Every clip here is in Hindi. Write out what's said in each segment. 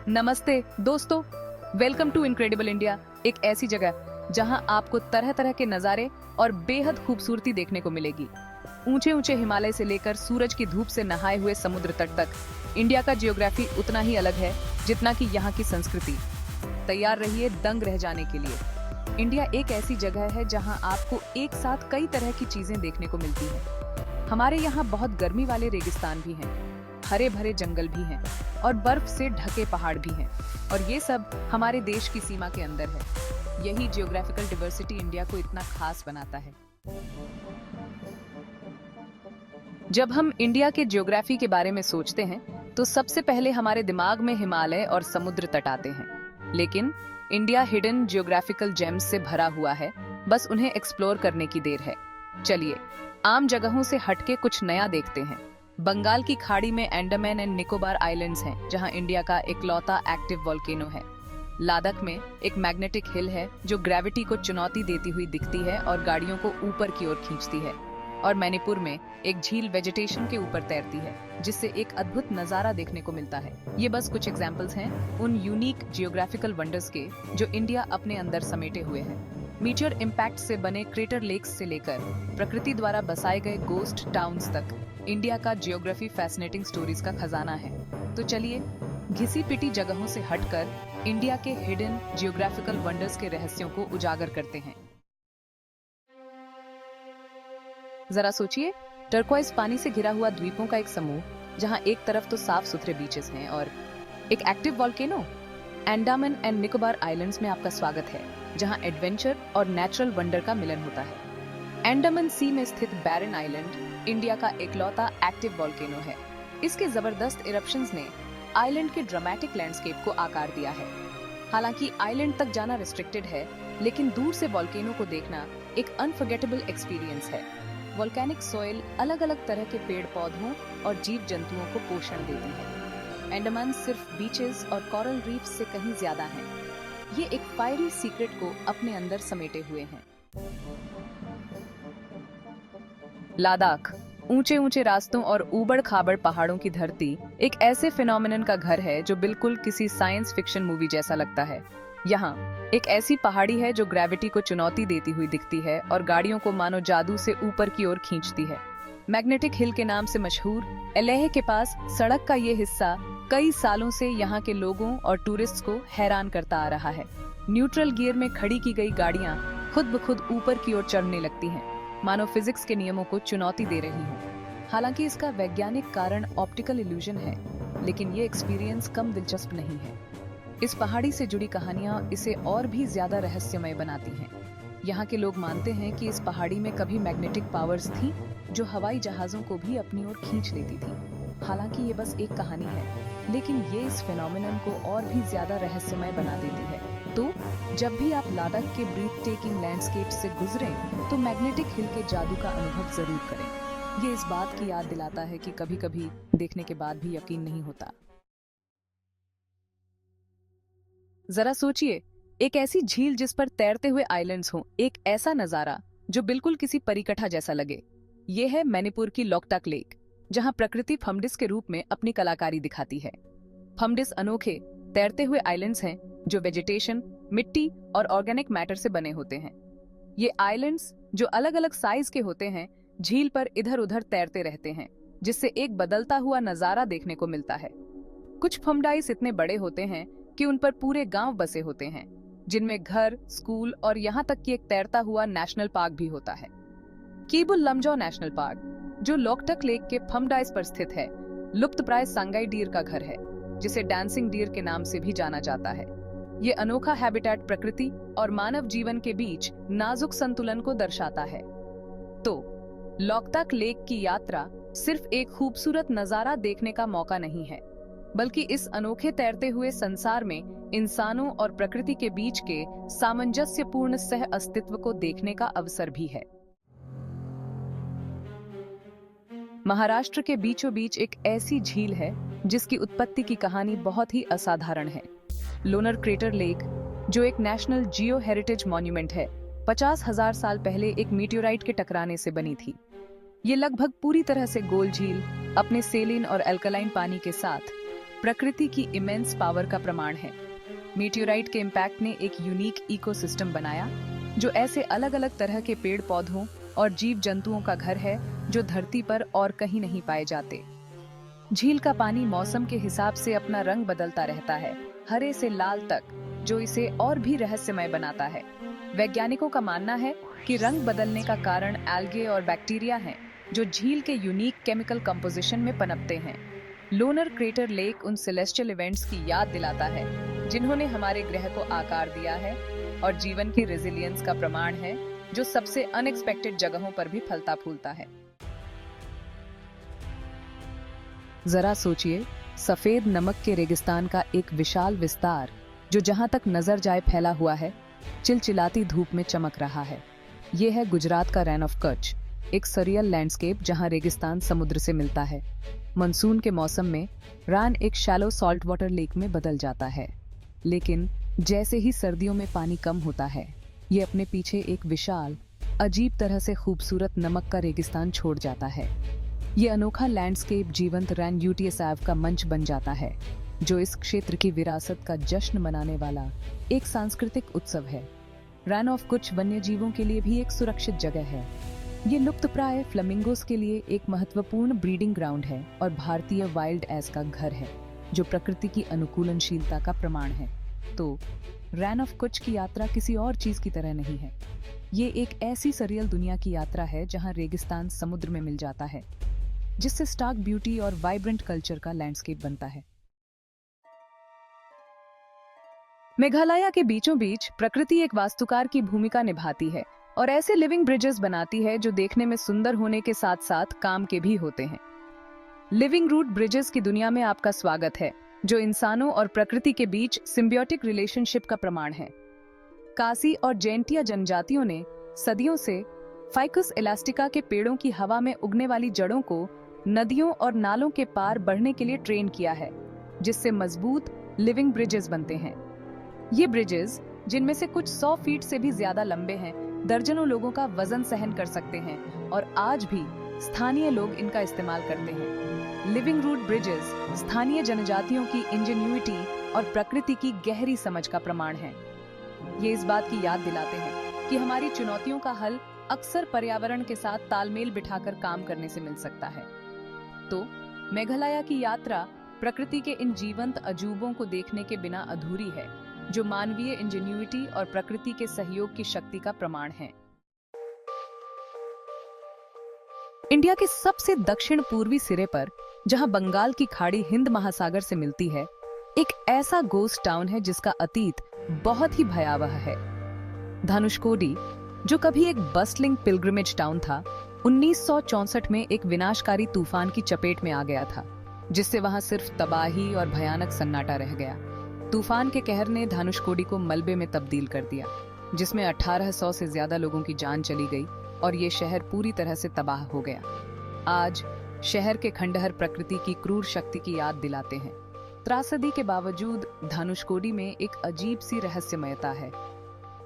नमस्ते दोस्तों, वेलकम टू इनक्रेडिबल इंडिया। एक ऐसी जगह जहां आपको तरह तरह के नज़ारे और बेहद खूबसूरती देखने को मिलेगी। ऊंचे ऊंचे हिमालय से लेकर सूरज की धूप से नहाए हुए समुद्र तट तक, इंडिया का जियोग्राफी उतना ही अलग है जितना कि यहाँ की संस्कृति। तैयार रहिए दंग रह जाने के लिए। इंडिया एक ऐसी जगह है जहाँ आपको एक साथ कई तरह की चीजें देखने को मिलती हैं। हमारे यहाँ बहुत गर्मी वाले रेगिस्तान भी हैं, हरे भरे जंगल भी हैं और बर्फ से ढके पहाड़ भी हैं, और ये सब हमारे देश की सीमा के अंदर है। यही जियोग्राफिकल डाइवर्सिटी इंडिया को इतना खास बनाता है। जब हम इंडिया के जियोग्राफी के बारे में सोचते हैं तो सबसे पहले हमारे दिमाग में हिमालय और समुद्र तट आते हैं। लेकिन इंडिया हिडन जियोग्राफिकल जेम्स से भरा हुआ है, बस उन्हें एक्सप्लोर करने की देर है। चलिए आम जगहों से हटके कुछ नया देखते हैं। बंगाल की खाड़ी में अंडमान एंड निकोबार आइलैंड्स हैं, जहां इंडिया का इकलौता एक्टिव वोल्केनो है। लद्दाख में एक मैग्नेटिक हिल है जो ग्रेविटी को चुनौती देती हुई दिखती है और गाड़ियों को ऊपर की ओर खींचती है। और मणिपुर में एक झील वेजिटेशन के ऊपर तैरती है, जिससे एक अद्भुत नजारा देखने को मिलता है। ये बस कुछ एग्जाम्पल्स हैं उन यूनिक जियोग्राफिकल वंडर्स के जो इंडिया अपने अंदर समेटे हुए है। मीटियोर इम्पैक्ट से बने क्रेटर लेक्स से लेकर प्रकृति द्वारा बसाए गए गोस्ट टाउन्स तक, इंडिया का जियोग्राफी फैसिनेटिंग स्टोरीज का खजाना है। तो चलिए घिसी पिटी जगहों से हटकर इंडिया के हिडन जियोग्राफिकल वंडर्स के रहस्यों को उजागर करते हैं। जरा सोचिए, टर्कोइज पानी से घिरा हुआ द्वीपों का एक समूह, जहां एक तरफ तो साफ सुथरे बीचेस हैं और एक active volcano. Andaman and Nicobar islands में आपका स्वागत है, जहां एडवेंचर और नेचुरल वंडर का मिलन होता है। अंडमान सी में स्थित बैरन आइलैंड इंडिया का इकलौता एक्टिव वोल्केनो है। इसके जबरदस्त इरप्शंस ने आइलैंड के ड्रामेटिक लैंडस्केप को आकार दिया है। हालांकि आइलैंड तक जाना रिस्ट्रिक्टेड है, लेकिन दूर से वोल्केनो को देखना एक अनफॉरगेटेबल एक्सपीरियंस है। वोल्केनिक सॉइल अलग अलग तरह के पेड़ पौधों और जीव जंतुओं को पोषण देती है। अंडमान सिर्फ बीचेस और कोरल रीफ से कहीं ज्यादा है। ये एक फायरी सीक्रेट को अपने अंदर समेटे हुए हैं। लद्दाख, ऊंचे ऊंचे रास्तों और ऊबड़ खाबड़ पहाड़ों की धरती, एक ऐसे फिनोमिनन का घर है जो बिल्कुल किसी साइंस फिक्शन मूवी जैसा लगता है। यहाँ एक ऐसी पहाड़ी है जो ग्रेविटी को चुनौती देती हुई दिखती है और गाड़ियों को मानो जादू से ऊपर की ओर खींचती है। मैग्नेटिक हिल के नाम से मशहूर लेह के पास सड़क का ये हिस्सा कई सालों से यहाँ के लोगों और टूरिस्ट्स को हैरान करता आ रहा है। न्यूट्रल गियर में खड़ी की गई गाड़ियाँ खुद ब खुद ऊपर की ओर चढ़ने लगती हैं, मानो फिजिक्स के नियमों को चुनौती दे रही हों। हालांकि इसका वैज्ञानिक कारण ऑप्टिकल इल्यूजन है, लेकिन ये एक्सपीरियंस कम दिलचस्प नहीं है। इस पहाड़ी से जुड़ी कहानियां इसे और भी ज्यादा रहस्यमय बनाती हैं। यहाँ के लोग मानते हैं कि इस पहाड़ी में कभी मैग्नेटिक पावर्स थी जो हवाई जहाजों को भी अपनी ओर खींच लेती थी। हालांकि ये बस एक कहानी है, लेकिन ये इस फिनोमिनन को और भी ज्यादा रहस्यमय बना देती है। तो जब भी आप लद्दाख के ब्रीथ टेकिंग लैंडस्केप से गुजरें, तो मैग्नेटिक हिल के जादू का अनुभव जरूर करें। ये इस बात की याद दिलाता है कि कभी-कभी देखने के बाद भी यकीन नहीं होता। जरा सोचिए, एक ऐसी झील जिस पर तैरते हुए आइलैंड्स हों, एक ऐसा नजारा जो बिल्कुल किसी परिकथा जैसा लगे। ये है मणिपुर की लोकटक लेक, जहां प्रकृति फमडिस के रूप में अपनी कलाकारी दिखाती है। फमडिस अनोखे तैरते हुए आइलैंड्स हैं जो वेजिटेशन, मिट्टी और ऑर्गेनिक मैटर से बने होते हैं। ये आइलैंड्स जो अलग अलग साइज के होते हैं, झील पर इधर उधर तैरते रहते हैं, जिससे एक बदलता हुआ नजारा देखने को मिलता है। कुछ फमडाइस इतने बड़े होते हैं कि उन पर पूरे गांव बसे होते हैं, जिनमें घर, स्कूल और यहाँ तक कि एक तैरता हुआ नेशनल पार्क भी होता है। कीबुल लमजो नेशनल पार्क, जो लोकटक लेक के फमडाइस पर स्थित है, लुप्तप्राय सांगाई डीर का घर है, जिसे डांसिंग डीर के नाम से भी जाना जाता है। ये अनोखा हैबिटेट प्रकृति और मानव जीवन के बीच नाजुक संतुलन को दर्शाता है। तो लोकटक लेक की यात्रा सिर्फ एक खूबसूरत नजारा देखने का मौका नहीं है, बल्कि इस अनोखे तैरते हुए संसार में इंसानों और प्रकृति के बीच के सामंजस्यपूर्ण सह अस्तित्व को देखने का अवसर भी है। महाराष्ट्र के बीचों बीच एक ऐसी झील है जिसकी उत्पत्ति की कहानी बहुत ही असाधारण है। लोनर क्रेटर लेक, जो एक नेशनल जियो हेरिटेज मॉन्यूमेंट है, 50,000 साल पहले एक मीटियोराइट के टकराने से बनी थी। ये लगभग पूरी तरह से गोल झील अपने सेलिन और अल्कलाइन पानी के साथ प्रकृति की इमेंस पावर का प्रमाण है। मीटियोराइट के इम्पैक्ट ने एक यूनिक इकोसिस्टम बनाया जो ऐसे अलग अलग तरह के पेड़ पौधों और जीव जंतुओं का घर है जो धरती पर और कहीं नहीं पाए जाते। झील का पानी मौसम के हिसाब से अपना रंग बदलता रहता है, हरे से लाल तक, जो इसे और भी रहस्यमय बनाता है। वैज्ञानिकों का मानना है कि रंग बदलने का कारण एल्गे और बैक्टीरिया हैं, जो झील के यूनिक केमिकल कंपोजिशन में पनपते हैं। लोनर क्रेटर लेक उन सेलेस्टियल इवेंट्स की याद दिलाता है जिन्होंने हमारे ग्रह को आकार दिया है और जीवन की रेजिलियंस का प्रमाण है, जो सबसे अनएक्सपेक्टेड जगहों पर भी फलता फूलता है। जरा सोचिए, सफेद नमक के रेगिस्तान का एक विशाल विस्तार जो जहां तक नजर जाए फैला हुआ है, चिलचिलाती धूप में चमक रहा है। ये है गुजरात का रैन ऑफ कच्छ, एक सरियल लैंडस्केप जहां रेगिस्तान समुद्र से मिलता है। मानसून के मौसम में रैन एक शैलो सॉल्ट वाटर लेक में बदल जाता है, लेकिन जैसे ही सर्दियों में पानी कम होता है, ये अपने पीछे एक विशाल, अजीब तरह से खूबसूरत नमक का रेगिस्तान छोड़ जाता है। ये अनोखा लैंडस्केप जीवंत रैन यूटीएसएफ का मंच बन जाता है, जो इस क्षेत्र की विरासत का जश्न मनाने वाला एक सांस्कृतिक उत्सव है। रैन ऑफ कच्छ वन्य जीवों के लिए भी एक सुरक्षित जगह है। ये लुप्तप्राय फ्लेमिंगोस के लिए एक महत्वपूर्ण ब्रीडिंग ग्राउंड है और भारतीय वाइल्ड एस का घर है, जो प्रकृति की अनुकूलनशीलता का प्रमाण है। तो रैन ऑफ कच्छ की यात्रा किसी और चीज की तरह नहीं है। ये एक ऐसी सरियल दुनिया की यात्रा है जहां रेगिस्तान समुद्र में मिल जाता है, जिससे स्टार्क ब्यूटी और वाइब्रेंट कल्चर का लैंडस्केप बनता है। मेघालय के बीचों बीच प्रकृति एक वास्तुकार की भूमिका निभाती है और ऐसे लिविंग ब्रिजेस बनाती है जो देखने में सुंदर होने के साथ साथ काम के भी होते हैं। लिविंग रूट ब्रिजेस की दुनिया में आपका स्वागत है, जो इंसानों और प्रकृति के बीच सिम्बियोटिक रिलेशनशिप का प्रमाण है। कासी और जैंटिया जनजातियों ने सदियों से फाइकस इलास्टिका के पेड़ों की हवा में उगने वाली जड़ों को नदियों और नालों के पार बढ़ने के लिए ट्रेन किया है, जिससे मजबूत लिविंग ब्रिजेस बनते हैं। ये ब्रिजेस, जिनमें से कुछ 100 फीट से भी ज्यादा लंबे हैं, दर्जनों लोगों का वजन सहन कर सकते हैं और आज भी स्थानीय लोग इनका इस्तेमाल करते हैं। लिविंग रूट ब्रिजेस स्थानीय जनजातियों की इंजेन्युइटी और प्रकृति की गहरी समझ का प्रमाण है। ये इस बात की याद दिलाते हैं कि हमारी चुनौतियों का हल अक्सर पर्यावरण के साथ तालमेल बिठाकर काम करने से मिल सकता है। तो मेघालय की यात्रा प्रकृति के इन जीवंत अजूबों को देखने के बिना अधूरी है, जो मानवीय इंजेन्युइटी और प्रकृति के सहयोग की शक्ति का प्रमाण है। इंडिया के सबसे दक्षिण पूर्वी सिरे पर, जहां बंगाल की खाड़ी हिंद महासागर से मिलती है, एक ऐसा गोस्ट टाउन है जिसका अतीत बहुत ही भयावह है। धनुषकोडी, जो कभी एक बस्टलिंग पिलग्रिमेज टाउन था, 1964 में एक विनाशकारी तूफान की चपेट में आ गया था, जिससे वहां सिर्फ तबाही और भयानक सन्नाटा रह गया। तूफान के कहर ने धनुषकोडी को मलबे में तब्दील कर दिया, जिसमें 1800 से ज्यादा लोगों की जान चली गई और ये शहर पूरी तरह से तबाह हो गया। आज शहर के खंडहर प्रकृति की क्रूर शक्ति की याद दिलाते हैं। त्रासदी के बावजूद धनुषकोडी में एक अजीब सी रहस्यमयता है।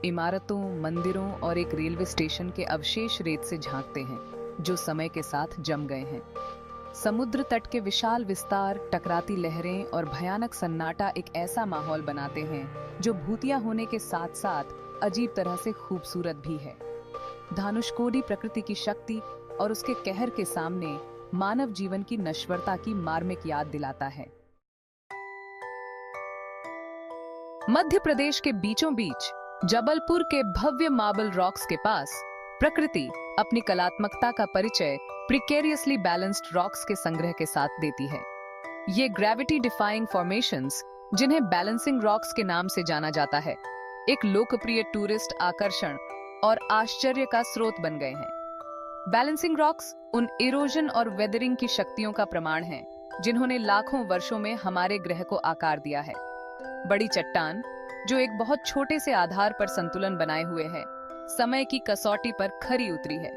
इमारतों, मंदिरों और एक रेलवे स्टेशन के अवशेष रेत से झांकते हैं, जो समय के साथ जम गए हैं। समुद्र तट के विशाल विस्तार, टकराती लहरें और भयानक सन्नाटा एक ऐसा माहौल बनाते हैं जो भूतिया होने के साथ साथ अजीब तरह से खूबसूरत भी है। धनुषकोडी प्रकृति की शक्ति और उसके कहर के सामने मानव जीवन की नश्वरता की मार्मिक याद दिलाता है। मध्य प्रदेश के बीचों बीच जबलपुर के भव्य मार्बल रॉक्स के पास प्रकृति अपनी कलात्मकता का परिचय प्रिकेरियसली बैलेंस्ड रॉक्स के संग्रह के साथ देती है। ये ग्रेविटी डिफाइंग फॉर्मेशंस, जिन्हें बैलेंसिंग रॉक्स के नाम से जाना जाता है, एक लोकप्रिय टूरिस्ट आकर्षण और आश्चर्य का स्रोत बन गए हैं। बैलेंसिंग रॉक्स उन इरोजन और वेदरिंग की शक्तियों का प्रमाण हैं, जिन्होंने लाखों वर्षों में हमारे ग्रह को आकार दिया है। बड़ी चट्टान, जो एक बहुत छोटे से आधार पर संतुलन बनाए हुए है, समय की कसौटी पर खरी उतरी है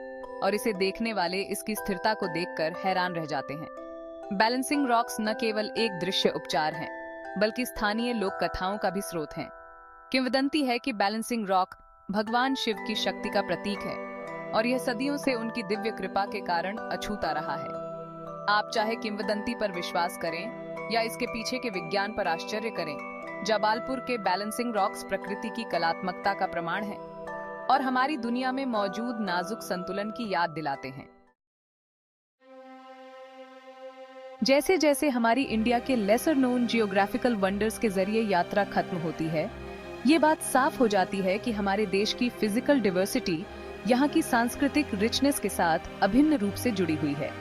और इसे देखने वाले इसकी स्थिरता को देखकर हैरान रह जाते हैं। बैलेंसिंग रॉक्स न केवल एक दृश्य उपचार हैं, बल्कि स्थानीय लोक कथाओं का भी स्रोत हैं। किंवदंती है कि बैलेंसिंग रॉक भगवान शिव की शक्ति का प्रतीक है और यह सदियों से उनकी दिव्य कृपा के कारण अछूता रहा है। आप चाहे किंवदंती पर विश्वास करें या इसके पीछे के विज्ञान पर आश्चर्य करें, जबालपुर के बैलेंसिंग रॉक्स प्रकृति की कलात्मकता का प्रमाण है और हमारी दुनिया में मौजूद नाजुक संतुलन की याद दिलाते हैं। जैसे जैसे हमारी इंडिया के लेसर नोन जियोग्राफिकल वंडर्स के जरिए यात्रा खत्म होती है, ये बात साफ हो जाती है कि हमारे देश की फिजिकल डिवर्सिटी यहाँ की सांस्कृतिक रिचनेस के साथ अभिन्न रूप से जुड़ी हुई है।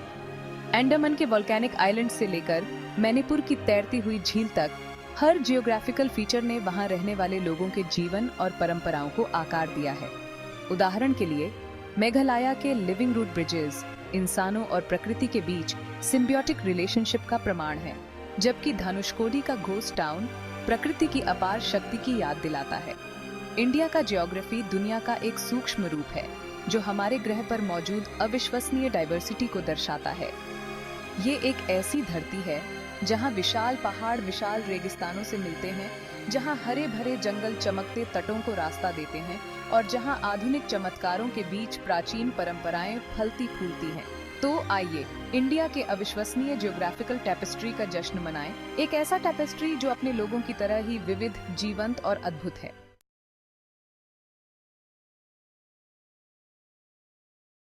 अंडमान के वोल्केनिक आइलैंड से लेकर मणिपुर की तैरती हुई झील तक, हर जियोग्राफिकल फीचर ने वहां रहने वाले लोगों के जीवन और परंपराओं को आकार दिया है। उदाहरण के लिए, मेघालय के लिविंग रूट ब्रिजेस इंसानों और प्रकृति के बीच सिम्बियोटिक रिलेशनशिप का प्रमाण है, जबकि धनुषकोडी का घोस्ट टाउन प्रकृति की अपार शक्ति की याद दिलाता है। इंडिया का ज्योग्राफी दुनिया का एक सूक्ष्म रूप है जो हमारे ग्रह पर मौजूद अविश्वसनीय डाइवर्सिटी को दर्शाता है। ये एक ऐसी धरती है जहां विशाल पहाड़ विशाल रेगिस्तानों से मिलते हैं, जहां हरे भरे जंगल चमकते तटों को रास्ता देते हैं और जहां आधुनिक चमत्कारों के बीच प्राचीन परंपराएं फलती फूलती हैं। तो आइए इंडिया के अविश्वसनीय ज्योग्राफिकल टैपेस्ट्री का जश्न मनाएं, एक ऐसा टैपेस्ट्री जो अपने लोगों की तरह ही विविध, जीवंत और अद्भुत है।